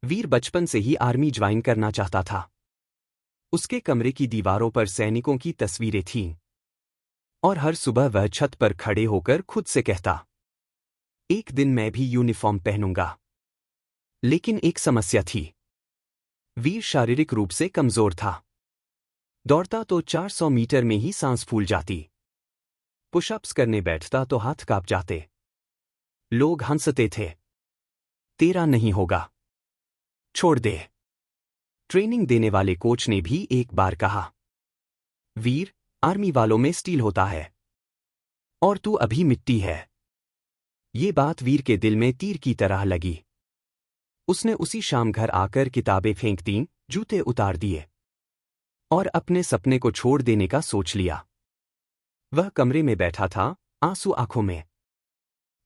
वीर बचपन से ही army join करना चाहता था। उसके कमरे की दीवारों पर सैनिकों की तस्वीरें थीं और हर सुबह वह छत पर खड़े होकर खुद से कहता, एक दिन मैं भी यूनिफॉर्म पहनूंगा। लेकिन एक समस्या थी। वीर शारीरिक रूप से कमजोर था। दौड़ता तो 400 मीटर में ही सांस फूल जाती। पुशअप्स करने बैठता तो हाथ कांप जाते। लोग हंसते थे, तेरा नहीं होगा, छोड़ दे। ट्रेनिंग देने वाले कोच ने भी एक बार कहा, वीर, आर्मी वालों में स्टील होता है और तू अभी मिट्टी है। ये बात वीर के दिल में तीर की तरह लगी। उसने उसी शाम घर आकर किताबें फेंक दीं, जूते उतार दिए और अपने सपने को छोड़ देने का सोच लिया। वह कमरे में बैठा था, आंसू आंखों में।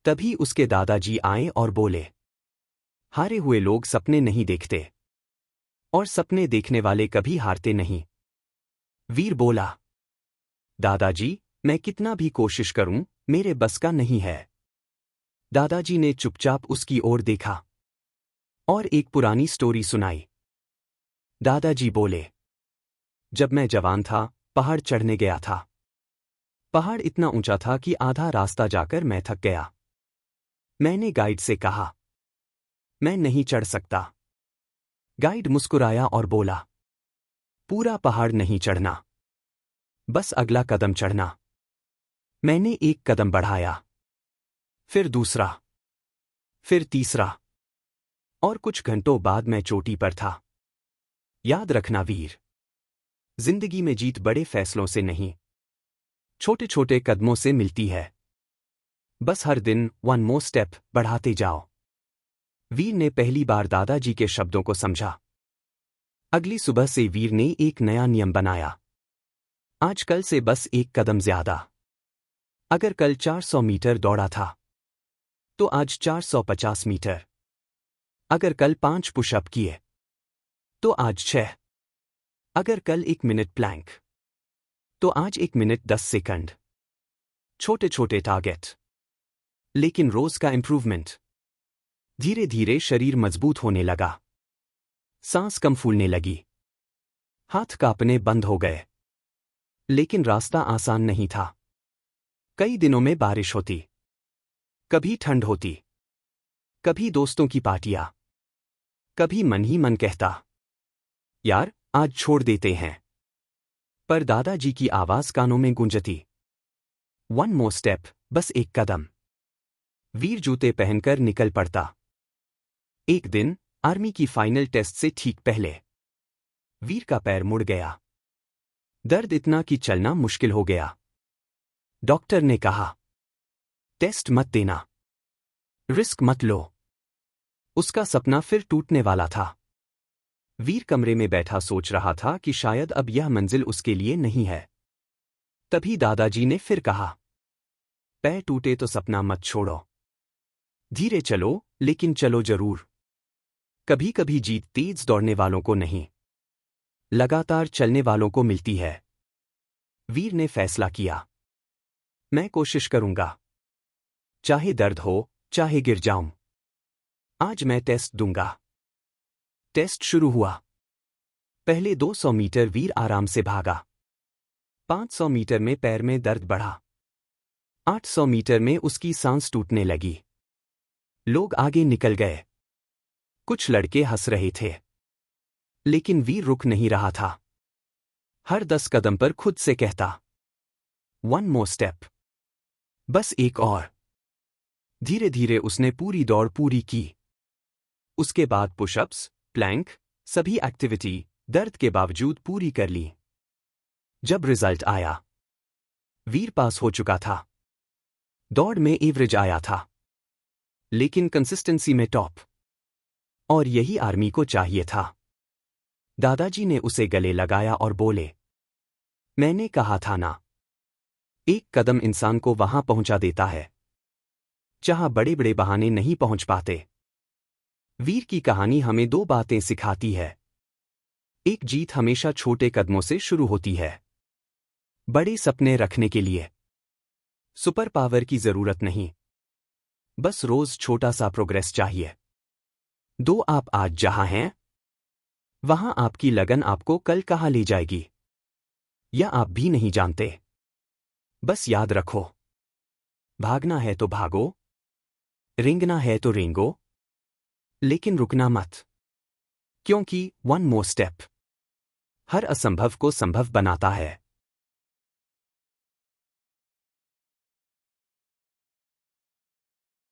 तभी उसके दादाजी आए और बोले, हारे हुए लोग सपने नहीं देखते और सपने देखने वाले कभी हारते नहीं। वीर बोला, दादाजी, मैं कितना भी कोशिश करूं, मेरे बस का नहीं है। दादाजी ने चुपचाप उसकी ओर देखा और एक पुरानी स्टोरी सुनाई। दादाजी बोले, जब मैं जवान था, पहाड़ चढ़ने गया था। पहाड़ इतना ऊंचा था कि आधा रास्ता जाकर मैं थक गया। मैंने गाइड से कहा, मैं नहीं चढ़ सकता। गाइड मुस्कुराया और बोला, पूरा पहाड़ नहीं चढ़ना, बस अगला कदम चढ़ना। मैंने एक कदम बढ़ाया, फिर दूसरा, फिर तीसरा, और कुछ घंटों बाद मैं चोटी पर था। याद रखना वीर, जिंदगी में जीत बड़े फैसलों से नहीं, छोटे छोटे कदमों से मिलती है। बस हर दिन वन मोर स्टेप बढ़ाते जाओ। वीर ने पहली बार दादाजी के शब्दों को समझा। अगली सुबह से वीर ने एक नया नियम बनाया। आजकल से बस एक कदम ज्यादा। अगर कल 400 मीटर दौड़ा था, तो आज 450 मीटर। अगर कल 5 पुशअप किए, तो आज 6। अगर कल 1 मिनट प्लैंक, तो आज 1 मिनट 10 सेकंड। छोटे छोटे टारगेट, लेकिन रोज का इंप्रूवमेंट। धीरे धीरे शरीर मजबूत होने लगा। सांस कम फूलने लगी। हाथ कांपने बंद हो गए। लेकिन रास्ता आसान नहीं था। कई दिनों में बारिश होती, कभी ठंड होती, कभी दोस्तों की पार्टियां, कभी मन ही मन कहता, यार, आज छोड़ देते हैं। पर दादाजी की आवाज कानों में गूंजती, वन मोर स्टेप, बस एक कदम। वीर जूते पहनकर निकल पड़ता। एक दिन आर्मी की फाइनल टेस्ट से ठीक पहले वीर का पैर मुड़ गया। दर्द इतना कि चलना मुश्किल हो गया। डॉक्टर ने कहा, टेस्ट मत देना, रिस्क मत लो। उसका सपना फिर टूटने वाला था। वीर कमरे में बैठा सोच रहा था कि शायद अब यह मंजिल उसके लिए नहीं है। तभी दादाजी ने फिर कहा, पैर टूटे तो सपना मत छोड़ो। धीरे चलो, लेकिन चलो जरूर। कभी कभी जीत तेज दौड़ने वालों को नहीं, लगातार चलने वालों को मिलती है। वीर ने फैसला किया, मैं कोशिश करूंगा, चाहे दर्द हो, चाहे गिर जाऊं। आज मैं टेस्ट दूंगा। टेस्ट शुरू हुआ। पहले 200 मीटर वीर आराम से भागा। 500 मीटर में पैर में दर्द बढ़ा। 800 मीटर में उसकी सांस टूटने लगी। लोग आगे निकल गए। कुछ लड़के हंस रहे थे। लेकिन वीर रुक नहीं रहा था। हर 10 कदम पर खुद से कहता, वन मोर स्टेप, बस एक और। धीरे धीरे उसने पूरी दौड़ पूरी की। उसके बाद पुशअप्स, प्लैंक, सभी एक्टिविटी दर्द के बावजूद पूरी कर ली। जब रिजल्ट आया, वीर पास हो चुका था। दौड़ में एवरेज आया था, लेकिन कंसिस्टेंसी में टॉप। और यही आर्मी को चाहिए था। दादाजी ने उसे गले लगाया और बोले, मैंने कहा था ना, एक कदम इंसान को वहां पहुंचा देता है जहां बड़े बड़े बहाने नहीं पहुंच पाते। वीर की कहानी हमें 2 बातें सिखाती है। एक, जीत हमेशा छोटे कदमों से शुरू होती है। बड़े सपने रखने के लिए सुपर पावर की जरूरत नहीं, बस रोज छोटा सा प्रोग्रेस चाहिए। दो आप आज जहां हैं, वहां आपकी लगन आपको कल कहाँ ले जाएगी, यह आप भी नहीं जानते। बस याद रखो, भागना है तो भागो, रेंगना है तो रेंगो, लेकिन रुकना मत, क्योंकि वन मोर स्टेप हर असंभव को संभव बनाता है।